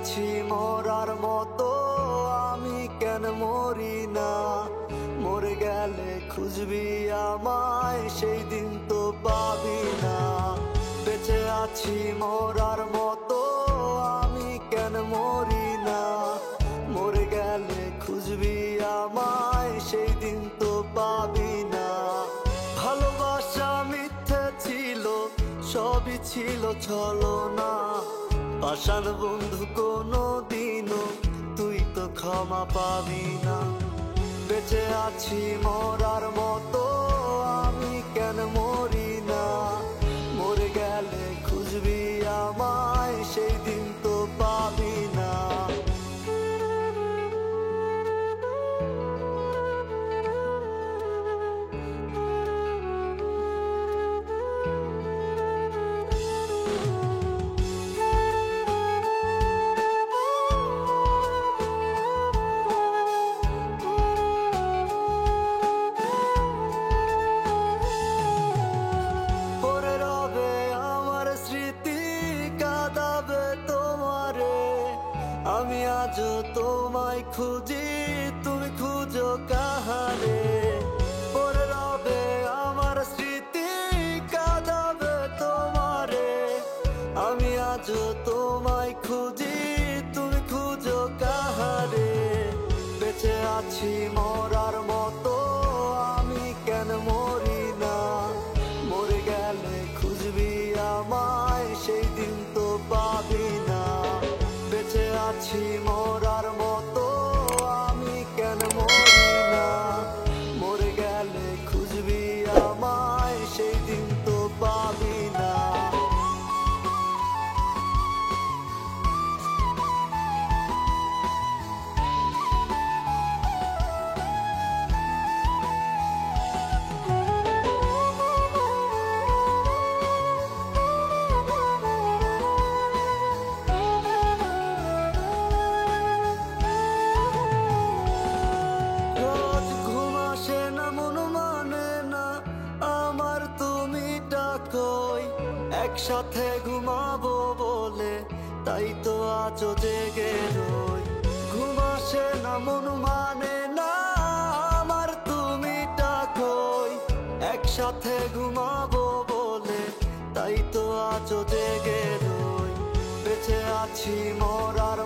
আছি মরার মতো, আমি কেন মরি না? মরে গেলে খুঁজবি আমায়, সেই দিন তো পাবি না। বেঁচে আছি মরার মতো, আমি কেন মরি না? মরে গেলে খুঁজবি আমায়, সেই দিন তো পাবি না। ভালোবাসা মিথ্যে ছিল, সবই ছিল ছলনা। পাষাণ বন্ধু কোনো দিনও তুই তো ক্ষমা পাবি না। বেঁচে আছি মরার মতো, আমি কেন মরি না? মরে গেলে খুঁজবি আমায়, সেই দিন তো পাবি না। আমি আজও তোমায় খুঁজি, তুমি খুঁজো কাহারে? পরে রবে আমার স্মৃতি, কাঁদাবে তোমারে। আমি আজও তোমায় খুঁজি, তুমি খুঁজো কাহারে? বেঁচে আছি মরার মতো, আমি কেন মরি না? মরে গেলে খুঁজবি আমায়, সেই দিন তো পাবি না। বেঁচে আছি মরার মতো, আমি কেন মরি না? মরে গেলে খুঁজবি আমায়, সেই দিন তো পাবি না। একসাথে ঘুমাবো বলে তাই তো আজও জেগে রই। ঘুম আসে না, মন মানে না আমার, তুমি ডাকোই। একসাথে ঘুমাবো বলে তাই তো আজও জেগে রই। বেঁচে আছি মরার